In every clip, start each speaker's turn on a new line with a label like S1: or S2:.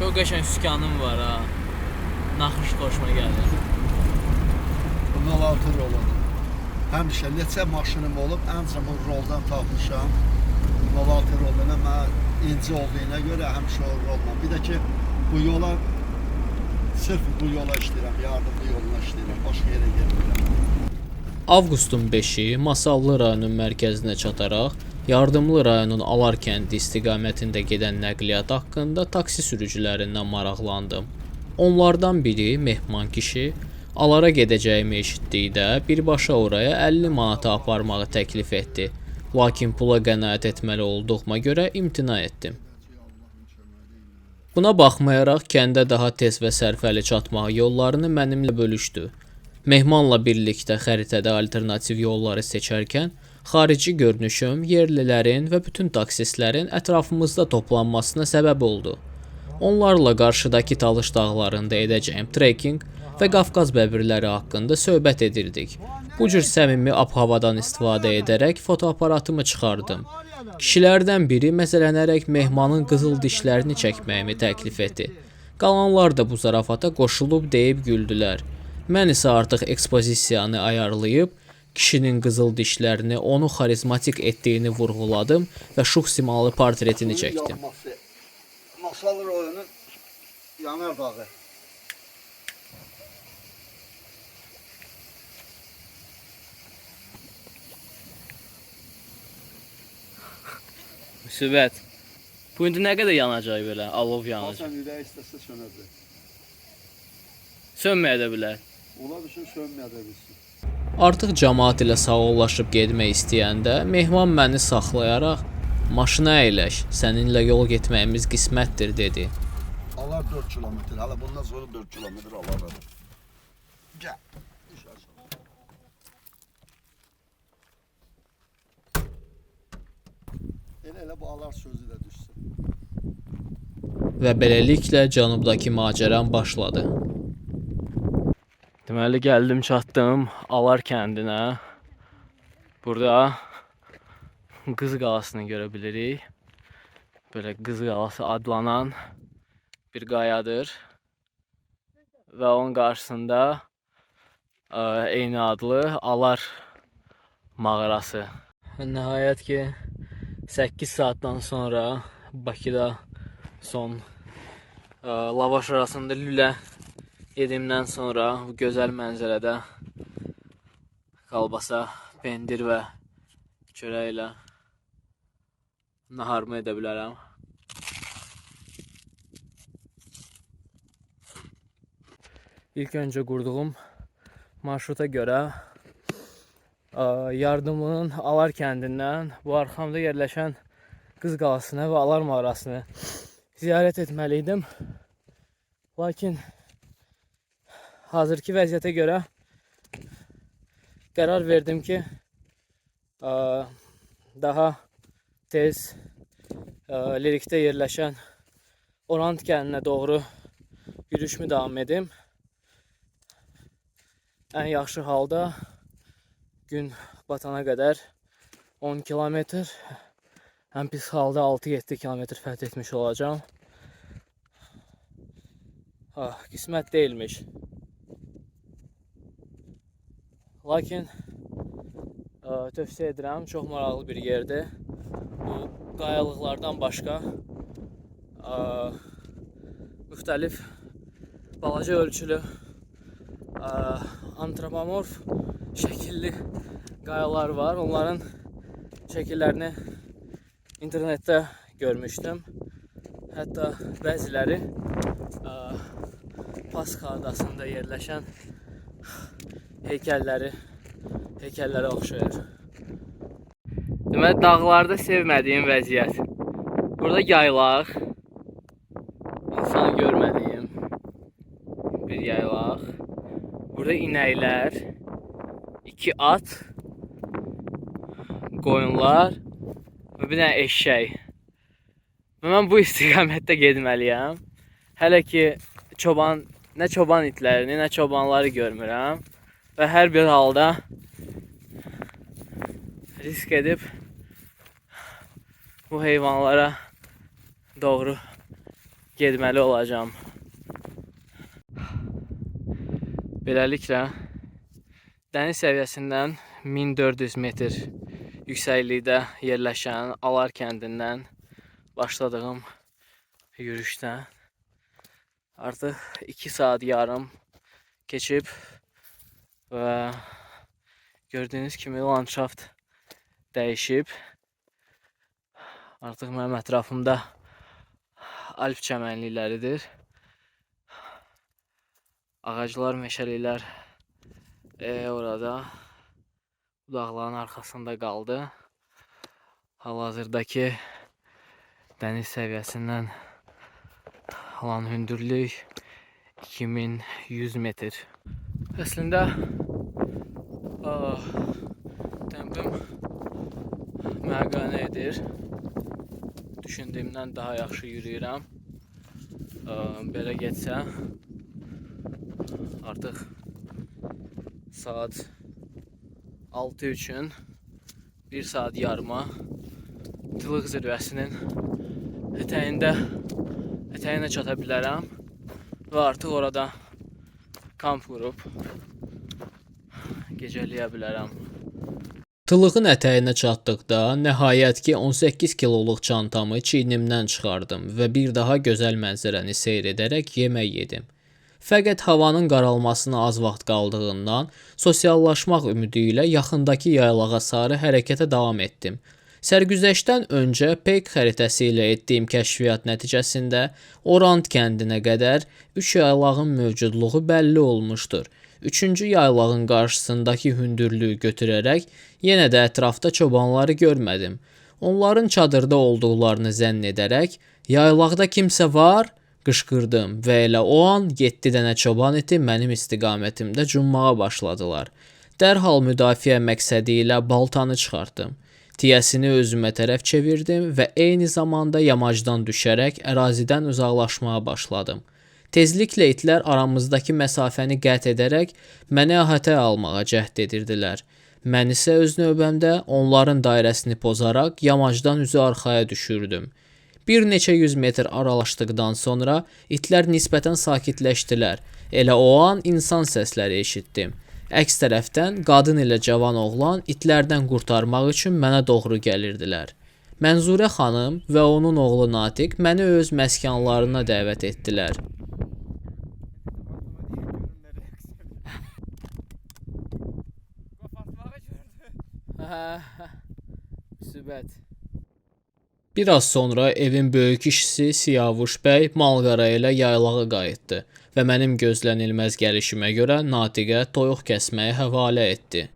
S1: Çox qəşəng sükanım var ha. Naxış xoşuma gəlir.
S2: Bundan altı roludur. Həmişə neçə maşınım olub, ən çox roldan tapmışam. Bundan altı roluna mən inci olduğuna görə həmişə o rolla. Bir də ki, bu yola, sırf bu yola işləyirəm, yardımlı yoluna işləyirəm, başqa yerə getmirəm.
S3: Avqustun 5-i Masallı rayonun mərkəzinə çataraq, Yardımlı rayonun Alar kəndi istiqamətində gedən nəqliyyat haqqında taksi sürücülərindən maraqlandım. Onlardan biri Mehman kişi, Alara gedəcəyimi eşitdikdə birbaşa oraya 50 manata aparmağı təklif etdi. Lakin pula qənaət etməli olduğuma görə imtina etdim. Buna baxmayaraq kəndə daha tez və sərfəli çatmaq yollarını mənimlə bölüşdü. Mehmanla birlikdə xəritədə alternativ yolları seçərkən, xarici görünüşüm yerlilərin və bütün taksistlərin ətrafımızda toplanmasına səbəb oldu. Onlarla qarşıdakı Talış dağlarında edəcəyim trekking və Qafqaz bəbirləri haqqında söhbət edirdik. Bu cür səmimi ab-havadan istifadə edərək fotoaparatımı çıxardım. Kişilərdən biri məzələnərək Mehmanın qızıl dişlərini çəkməyimi təklif etdi. Qalanlar da bu zarafata qoşulub deyib güldülər. Mən isə artıq ekspozisiyanı ayarlayıb, kişinin qızıl dişlərini onu xarizmatik etdiyini vurğuladım və şux simalı portretini çəkdim.
S2: Masal rayonunun Yanardağı.
S1: Müsibət. Bu indi nə qədər yanacaq belə, alov yanacaq.
S2: Sən ürək istəsə sönəcək.
S1: Sönməyə də bilər.
S2: Ola bilsin sönməyə də bilsin.
S3: Artıq cəmaat ilə sağollaşıb getmək istəyəndə Mehman məni saxlayaraq maşına əyləş, səninlə yol getməyimiz qismətdir dedi.
S2: Alar 4 kilometr, hələ bundan sonra 4 kilometr Alaradır. Gəl. Elə bu Alar sözü də düşsün.
S3: Və beləliklə cənubdakı macəram başladı.
S1: Deməli gəldim, çatdım Alar kəndinə. Burada Qız qalasını görə bilirik. Belə Qız qalası adlanan bir qayadır. Və onun qarşısında eyni adlı Alar mağarası. Nəhayət ki 8 saatdan sonra Bakıda son lavaş arasında lülə yedimdən sonra bu gözəl mənzərədə kalbasa, pendir və çörəklə naharımı edə bilərəm. İlk öncə qurduğum marşruta görə Yardımlının Alar kəndindən bu arxamda yerləşən Qız qalasını və Alar mağarasını ziyarət etməliydim. Lakin hazırki vəziyyətə görə qərar verdim ki, daha tez Lirikdə yerləşən Orant kəndinə doğru yürüyüşümü davam edim. Ən yaxşı halda gün batana qədər 10 kilometr, ən pis halda 6-7 kilometr fəth etmiş olacağım. Qismət deyilmiş. Lakin tövsiyə edirəm, çox maraqlı bir yerdir. Bu qayalıqlardan başqa müxtəlif balaca ölçülü antropomorf şəkilli qayalar var. Onların şəkillərini internetdə görmüşdüm. Hətta bəziləri Paska adasında yerləşən heykəllərə oxşayır. Deməli, dağlarda sevmədiyim vəziyyət. Burada yaylaq, insan görmədiyim bir yaylaq. Burada inəklər, 2 at, qoyunlar və bir dənə eşşək. Və mən bu istiqamətdə getməliyəm. Hələ ki nə çoban itlərini, nə çobanları görmürəm. Və hər bir halda risk edib bu heyvanlara doğru getməli olacağam. Beləliklə, dəniz səviyyəsindən 1400 metr yüksəklikdə yerləşən Alar kəndindən başladığım yürüşdən artıq 2 saat yarım keçib və gördüyünüz kimi landşaft dəyişib. Artıq mənim ətrafımda Alp çəmənlikləridir. Ağaclar, meşəliklər orada budaqların arxasında qaldı. Hal-hazırdakı dəniz səviyyəsindən olan hündürlük 2100 metr. Əslində tempim mənə qane edir. Düşündüyümdən daha yaxşı yürüyürəm. Belə getsə artıq saat 6 üçün 1 saat yarıma Tılıq zirvəsinin ətəyinə çata bilərəm və artıq orada kamp qurub gecələyə bilərəm.
S3: Tılığın ətəyinə çatdıqda nəhayət ki 18 kiloluq çantamı çiynimdən çıxardım və bir daha gözəl mənzərəni seyr edərək yemək yedim. Fəqət havanın qaralmasına az vaxt qaldığından sosiallaşmaq ümidi ilə yaxındakı yaylağa sarı hərəkətə davam etdim. Sərgüzəştdən öncə peyk xəritəsi ilə etdiyim kəşfiyyat nəticəsində Orant kəndinə qədər 3 yaylağın mövcudluğu bəlli olmuşdur. 3-cü yaylağın qarşısındakı hündürlüyü götürərək yenə də ətrafda çobanları görmədim. Onların çadırda olduqlarını zənn edərək "Yaylaqda kimsə var?" qışqırdım və elə o an 7 dənə çoban iti mənim istiqamətimdə cummağa başladılar. Dərhal müdafiə məqsədi ilə baltanı çıxartdım. Tiyəsini özümə tərəf çevirdim və eyni zamanda yamacdan düşərək ərazidən uzaqlaşmağa başladım. Tezliklə itlər aramızdakı məsafəni qət edərək məni əhatəyə almağa cəhd edirdilər. Mən isə öz növbəmdə onların dairəsini pozaraq yamacdan üzü arxaya düşürdüm. Bir neçə yüz metr aralaşdıqdan sonra itlər nisbətən sakitləşdilər. Elə o an insan səsləri eşitdim. Əks tərəfdən qadın ilə cavan oğlan itlərdən qurtarmaq üçün mənə doğru gəlirdilər. Mənzurə xanım və onun oğlu Natiq məni öz məskanlarına dəvət etdilər.
S1: Sübət.
S3: Bir az sonra evin böyük kişisi Siyavuş bəy malqara ilə yaylağa qayıtdı və mənim gözlənilməz gəlişimə görə Natiqə toyuq kəsməyi həvalə etdi.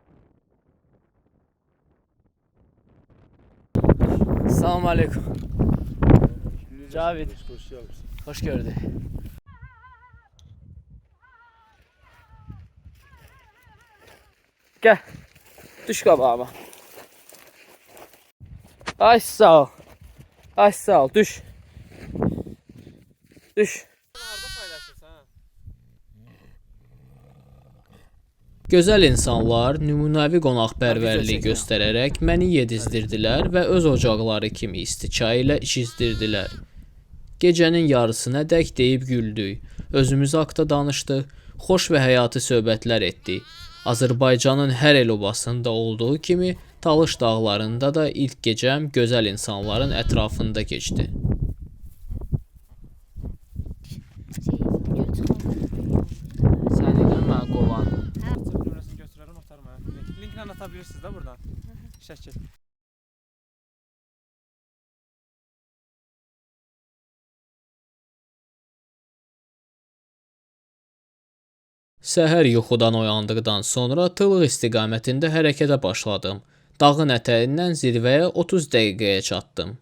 S1: Salam aleykum. Cavid. Hoş gördük. Gel. Düş qabağıma. Ay sağ ol. Ay sağ ol. Düş. Düş.
S3: Gözəl insanlar nümunəvi qonaqpərvərlik göstərərək məni yedizdirdilər və öz ocaqları kimi isti çay ilə içizdirdilər. Gecənin yarısına dək deyib güldük, özümüz haqda danışdıq, xoş və həyati söhbətlər etdik. Azərbaycanın hər el obasında olduğu kimi Talış dağlarında da ilk gecəm gözəl insanların ətrafında keçdi.
S1: Səni mən qovan.
S4: Nömrəsini götürərəm, atarım mənə. Linklə atabilirsiniz də buradan. Şəkil.
S3: Səhər yuxudan oyandıqdan sonra Tılıq istiqamətində hərəkətə başladım. Dağın ətəyindən zirvəyə 30 dəqiqəyə çatdım.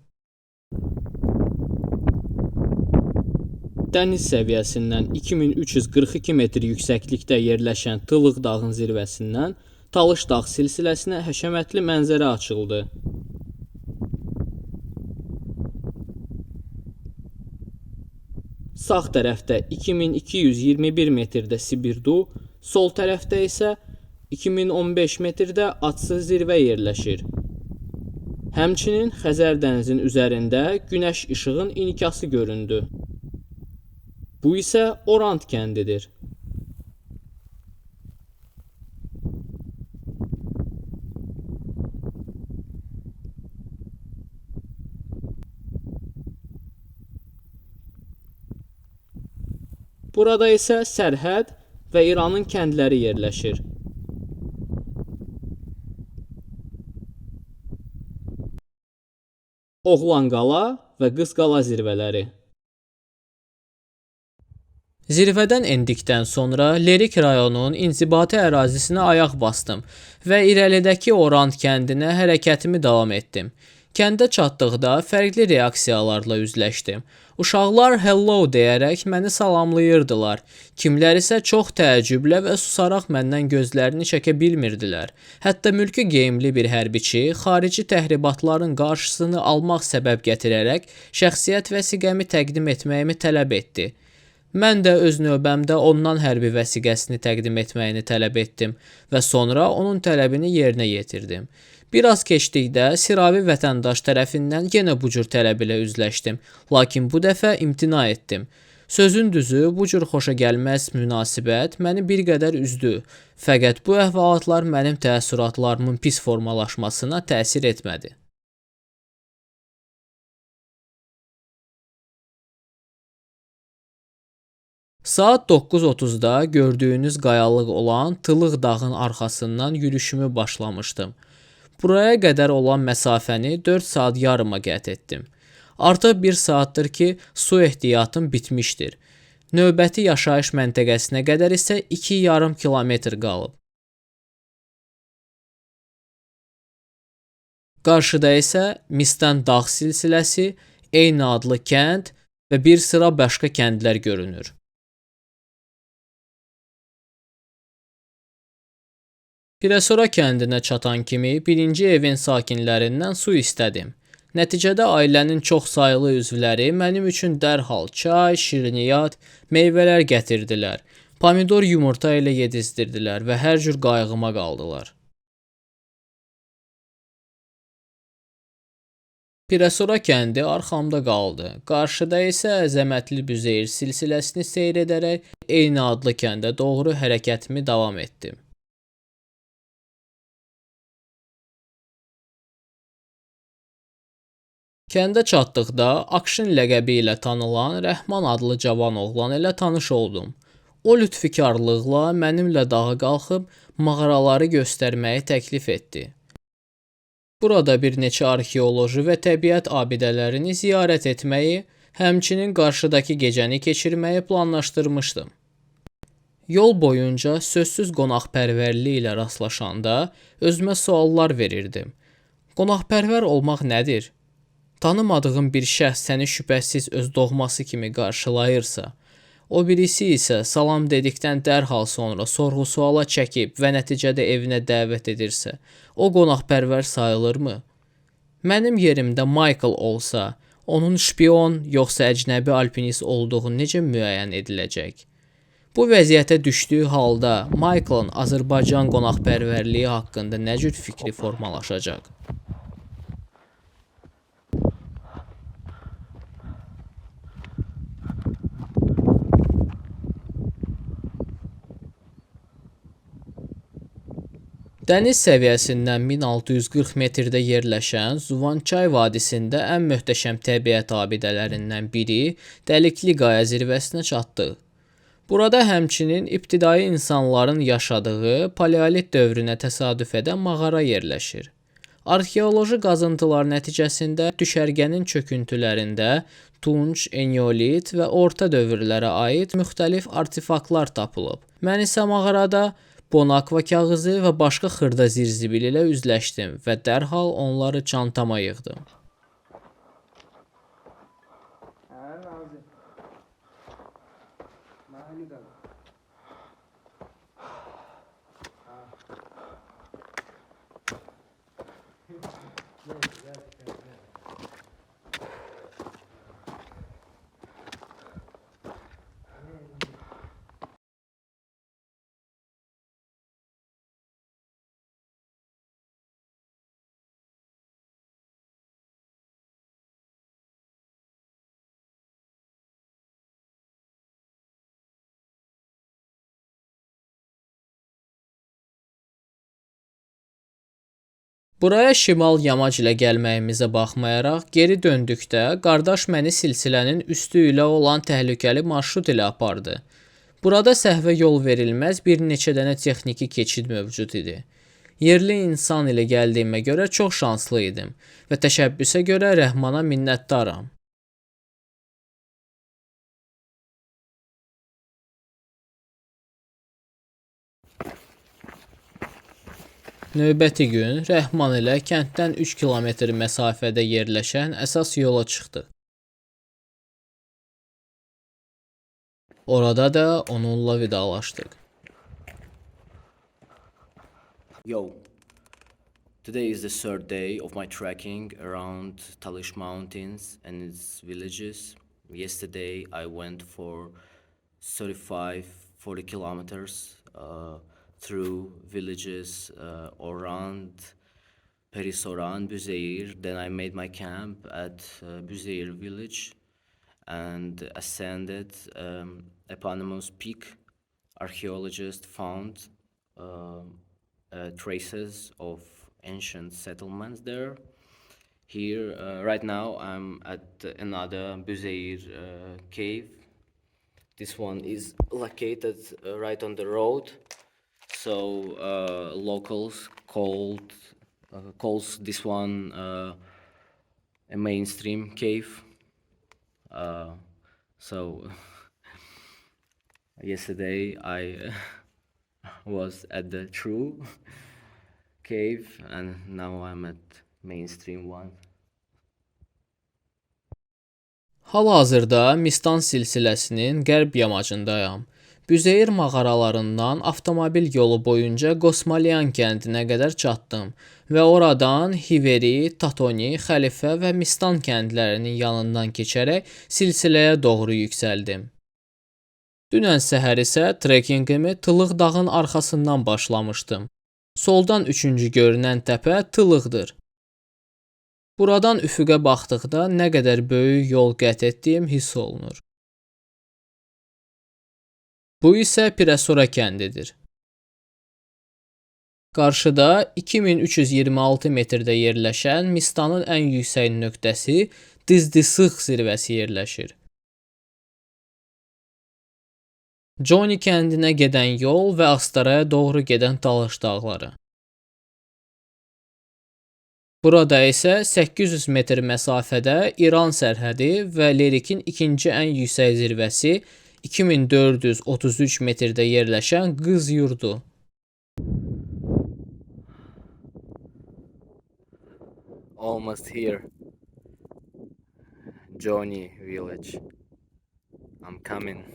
S3: Dəniz səviyyəsindən 2342 metr yüksəklikdə yerləşən Tılıq dağın zirvəsindən Talış dağ silsiləsinə həşəmətli mənzərə açıldı. Sağ tərəfdə 2221 metrdə Sibirdu, sol tərəfdə isə 2015 metrdə Atsı zirvə yerləşir. Həmçinin Xəzər dənizinin üzərində günəş işığın inikası göründü. Bu isə Orant kəndidir. Burada isə sərhəd və İranın kəndləri yerləşir. Oğlanqala və Qızqala zirvələri. Zirvədən endikdən sonra Lerik rayonunun inzibati ərazisinə ayaq bastım və irəlidəki Orant kəndinə hərəkətimi davam etdim. Kəndə çatdıqda fərqli reaksiyalarla üzləşdim. Uşaqlar hello deyərək məni salamlayırdılar. Kimlər isə çox təəccüblə və susaraq məndən gözlərini çəkə bilmirdilər. Hətta mülki geyimli bir hərbiçi xarici təhribatların qarşısını almaq səbəb gətirərək şəxsiyyət vəsiqəmi təqdim etməyimi tələb etdi. Mən də öz növbəmdə ondan hərbi vəsiqəsini təqdim etməyini tələb etdim və sonra onun tələbini yerinə yetirdim. Biraz keçdikdə Siravi vətəndaş tərəfindən yenə bu cür tələb ilə üzləşdim, lakin bu dəfə imtina etdim. Sözün düzü, bu cür xoşagəlməz münasibət məni bir qədər üzdü, fəqət bu əhvalatlar mənim təəssüratlarımın pis formalaşmasına təsir etmədi. Saat 9:30-da gördüyünüz qayalıq olan Tılıq dağın arxasından yürüşümü başlamışdım. Buraya qədər olan məsafəni 4 saat yarıma qət etdim. Artıq 1 saatdır ki, su ehtiyatım bitmişdir. Növbəti yaşayış məntəqəsinə qədər isə 2,5 kilometr qalıb. Qarşıda isə Mistan dağ silsiləsi, eyni adlı kənd və bir sıra başqa kəndlər görünür. Pirasora kəndinə çatan kimi birinci evin sakinlərindən su istədim. Nəticədə ailənin çox saylı üzvləri mənim üçün dərhal çay, şirniyyat, meyvələr gətirdilər. Pomidor yumurta ilə yedizdirdilər və hər cür qayğıma qaldılar. Pirasora kəndi arxamda qaldı. Qarşıda isə əzəmətli Büzeyir silsiləsini seyr edərək eyni adlı kəndə doğru hərəkətimi davam etdim. Kəndə çatdıqda Akşin ləqəbi ilə tanılan Rəhman adlı cavan oğlan ilə tanış oldum. O lütfükarlıqla mənimlə dağa qalxıb mağaraları göstərməyi təklif etdi. Burada bir neçə arxeoloji və təbiət abidələrini ziyarət etməyi, həmçinin qarşıdakı gecəni keçirməyi planlaşdırmışdım. Yol boyunca sözsüz qonaqpərvərliyi ilə rastlaşanda özümə suallar verirdim. Qonaqpərvər olmaq nədir? Tanımadığım bir şəxs səni şübhəsiz öz doğması kimi qarşılayırsa, o birisi isə salam dedikdən dərhal sonra sorğu-suala çəkib və nəticədə evinə dəvət edirsə, o qonaqpərvər sayılırmı? Mənim yerimdə Michael olsa, onun şpion yoxsa əcnəbi alpinist olduğu necə müəyyən ediləcək? Bu vəziyyətə düşdüyü halda Michael'ın Azərbaycan qonaqpərvərliyi haqqında nə cür fikri formalaşacaq? Dəniz səviyyəsindən 1640 metrdə yerləşən Zuvançay vadisində ən möhtəşəm təbiət abidələrindən biri Dəlikli Qaya zirvəsinə çatdıq. Burada həmçinin ibtidai insanların yaşadığı paleolit dövrünə təsadüf edən mağara yerləşir. Arxeoloji qazıntılar nəticəsində düşərgənin çöküntülərində tunç, eneolit və orta dövrlərə aid müxtəlif artefaktlar tapılıb. Mən isə mağarada bonakva kağızı və başqa xırda zirzibil ilə üzləşdim və dərhal onları çantama yığdım. Buraya şimal yamac ilə gəlməyimizə baxmayaraq, geri döndükdə qardaş məni silsilənin üstü ilə olan təhlükəli marşrut ilə apardı. Burada səhvə yol verilməz bir neçə dənə texniki keçid mövcud idi. Yerli insan ilə gəldiyimə görə çox şanslı idim və təşəbbüsə görə Rəhmana minnətdaram. Növbəti gün Rəhman ilə kənddən 3 kilometr məsafədə yerləşən əsas yola çıxdıq. Orada da onunla vidalaşdıq.
S5: Yo, today is the third day of my trekking around Talish Mountains and its villages. Yesterday I went for 35-40 kilometers through villages around Perisoran, Büzeyir. Then I made my camp at Büzeyir village and ascended eponymous peak. Archaeologists found traces of ancient settlements there. Here, right now, I'm at another Büzeyir cave. This one is located right on the road, so locals calls this one a mainstream cave. So yesterday I was at the true cave and now I'm at mainstream one.
S3: Hal-hazırda Mistan silsiləsinin qərb yamacındayam. Büzeyir mağaralarından avtomobil yolu boyunca Qosmalyan kəndinə qədər çatdım və oradan Hiveri, Tatoni, Xəlifə və Mistan kəndlərinin yanından keçərək silsiləyə doğru yüksəldim. Dünən səhər isə trekkingimi Tılıq dağın arxasından başlamışdım. Soldan 3-cü görünən təpə Tılıqdır. Buradan üfüqə baxdıqda nə qədər böyük yol qət etdiyim hiss olunur. Bu isə Pirasora kəndidir. Qarşıda 2326 metrdə yerləşən Mistanın ən yüksək nöqtəsi Dizdisıq zirvəsi yerləşir. Johnny kəndinə gedən yol və Astaraya doğru gedən Talış dağları. Burada isə 800 metr məsafədə İran sərhədi və Lerikin ikinci ən yüksək zirvəsi 2433 metrdə yerləşən Qız yurdu.
S1: Almost here. Johnny village. I'm coming.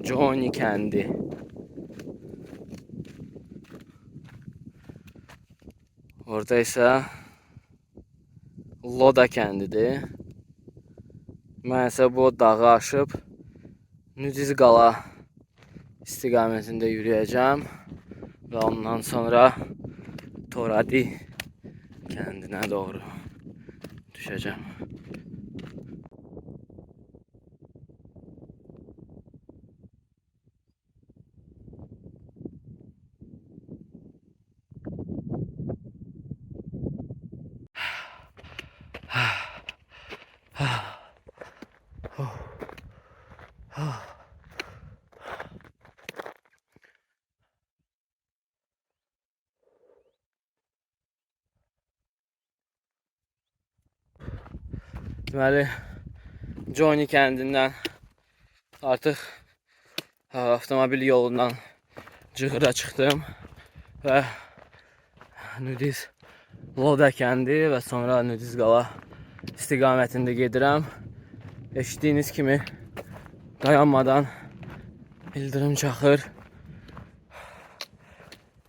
S1: Johnny kəndi. Orada isə Loda kəndidir. Mən isə bu dağı aşıb Nudiz qala istiqamətində yürüyəcəm və ondan sonra Toradi kəndinə doğru düşəcəm. Deməli, Johnny kəndindən artıq avtomobil yolundan cığıra çıxdım və Nudiz Loda kəndi və sonra Nudiz qala istiqamətində gedirəm. Eşitdiyiniz kimi dayanmadan ildırım çaxır.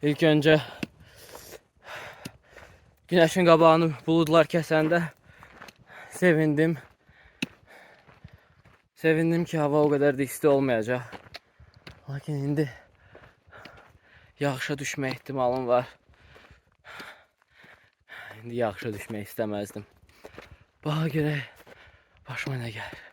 S1: İlk öncə günəşin qabağını buludlar kəsəndə sevindim. Sevindim ki hava o qədər də isti olmayacaq. Lakin indi yağışa düşmə ehtimalım var. İndi yağışa düşmək istəməzdim. Baxa görək başıma nə gəlir.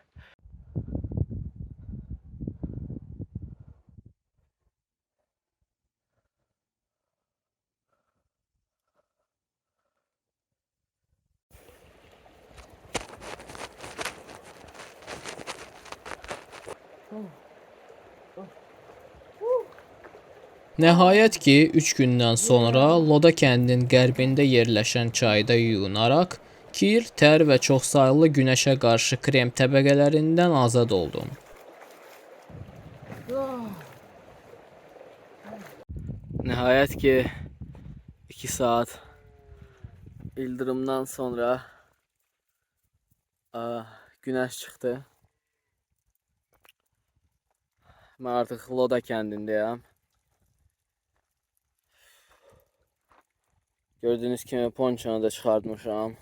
S3: Nəhayət ki, 3 gündən sonra Loda kəndinin qərbində yerləşən çayda yuyunaraq kir, tər və çoxsaylı günəşə qarşı krem təbəqələrindən azad oldum.
S1: Nəhayət ki 2 saat ildırımdan sonra günəş çıxdı. Mən artıq Loda kəndindəyəm. Gördüyünüz kimi ponçonu da çıxartmışam.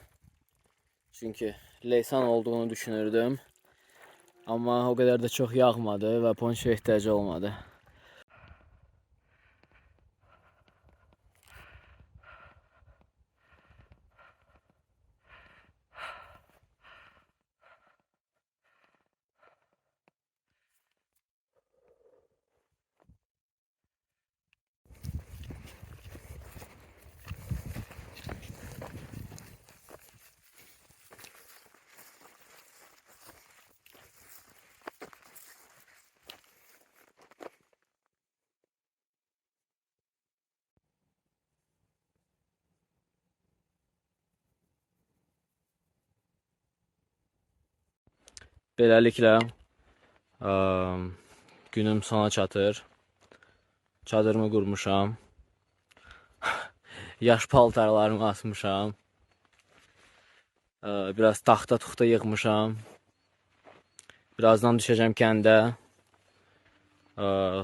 S1: Çünki leysan olduğunu düşünürdüm. Amma o qədər də çox yağmadı və ponçoya ehtiyacı olmadı. Beləliklə günüm sona çatır. Çadırımı qurmuşam. Yaş paltarlarımı asmışam. Biraz taxta tuxta yığmışam. Birazdan düşəcəm kəndə.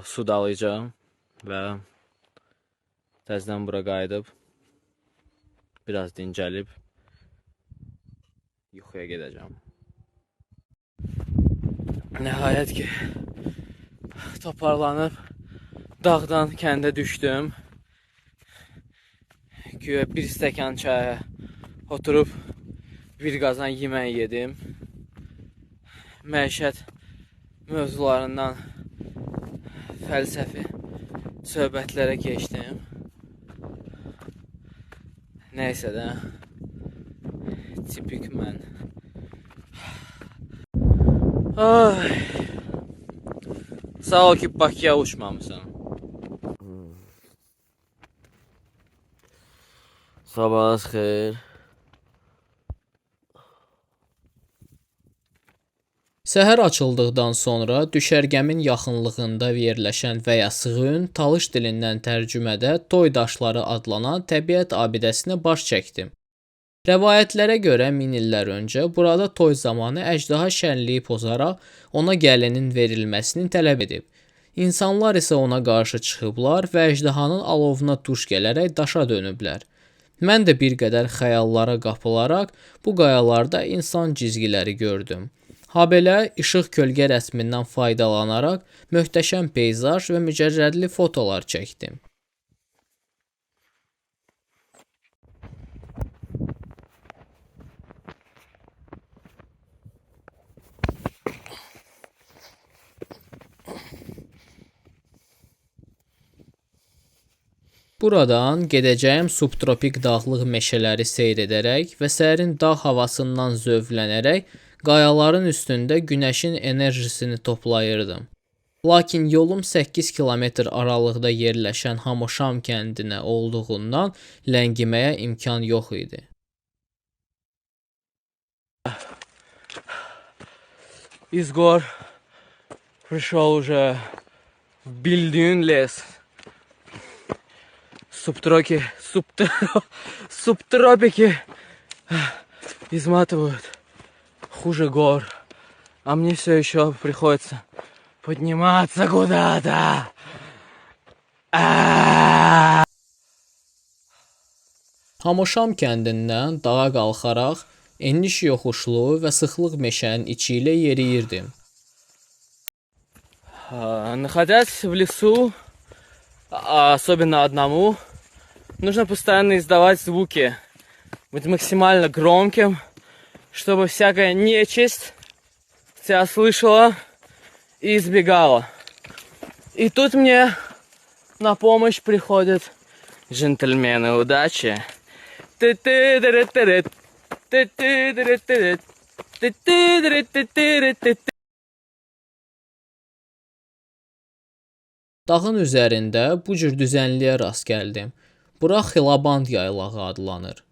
S1: Su dalayacağım və təzədən bura qayıdıb biraz dincəlib yuxuya gedəcəm. Nəhayət ki toparlanıb dağdan kəndə düşdüm. Güya bir stəkan çaya oturub bir qazan yemək yedim. Məişət mövzularından fəlsəfi söhbətlərə keçdim. Nəysə də tipik mən. Ay. Sağ ol ki Bakıya uçmamısan. Sabahınız xeyir.
S3: Səhər açıldıqdan sonra düşərgəmin yaxınlığında yerləşən və ya sığın Talış dilindən tərcümədə Toy daşları adlanan təbiət abidəsinə baş çəkdim. Rəvayətlərə görə 1000 illər öncə burada toy zamanı əjdaha şənliyi pozaraq ona gəlinin verilməsini tələb edib. İnsanlar isə ona qarşı çıxıblar və əjdahanın alovuna tuş gələrək daşa dönüblər. Mən də bir qədər xəyallara qapılaraq bu qayalarda insan cizgiləri gördüm. Habelə işıq kölgə rəsmindən faydalanaraq möhtəşəm peyzaj və mücərrədli fotolar çəkdim. Buradan gedəcəyim subtropik dağlıq meşələri seyr edərək və sərin dağ havasından zövqlənərək qayaların üstündə günəşin enerjisini toplayırdım. Lakin yolum 8 kilometr aralıqda yerləşən Hamoşam kəndinə olduğundan ləngiməyə imkan yox idi.
S1: Из гор пришел уже в Бильдюн лес. Субтропики изматывают хуже гор. А мне все еще приходится подниматься куда-то.
S3: Hamoşam kəndindən dağa qalxaraq eniş yoxuşlu və sıxlıq meşənin içi ilə yeriyirdim.
S1: Находясь в лесу, особенно одному, нужно постоянно издавать звуки, быть максимально громким, чтобы всякая нечисть тебя слышала и избегала. И тут мне на помощь приходят джентльмены удачи.
S3: Dağın üzərində bu cür düzənliyə rast gəldim. Bura Xilaband yaylağı adlanır.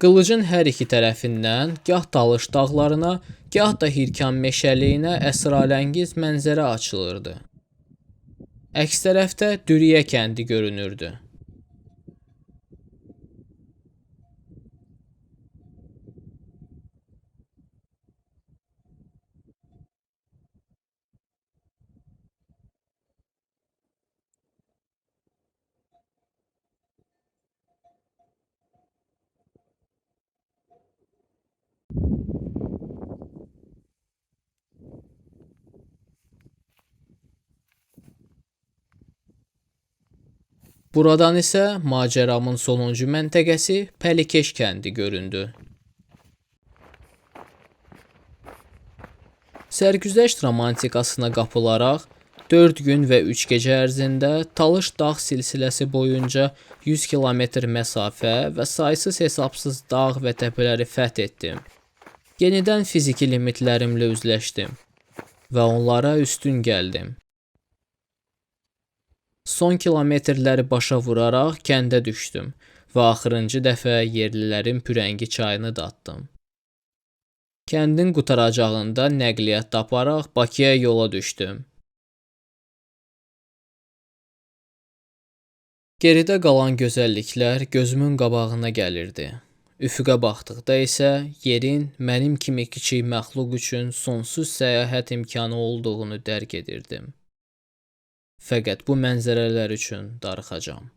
S3: Qılıcın hər iki tərəfindən gah Talış dağlarına, gah da Hirkan meşəliyinə əsrarəngiz mənzərə açılırdı. Əks tərəfdə Dürüyə kəndi görünürdü. Buradan isə macəramın sonuncu məntəqəsi Pəlikeş kəndi göründü. Sərgüzəşt romantikasına qapılaraq 4 gün və 3 gecə ərzində Talış dağ silsiləsi boyunca 100 kilometr məsafə və saysız hesabsız dağ və təpələri fəth etdim. Yenidən fiziki limitlərimlə üzləşdim və onlara üstün gəldim. Son kilometrləri başa vuraraq kəndə düşdüm və axırıncı dəfə yerlilərin Pürəngi çayını datdım. Kəndin qutaracağında nəqliyyat taparaq Bakıya yola düşdüm. Geridə qalan gözəlliklər gözümün qabağına gəlirdi. Üfüqə baxdıqda isə yerin mənim kimi kiçik məxluq üçün sonsuz səyahət imkanı olduğunu dərk edirdim. Fəqət bu mənzərələr üçün darıxacam.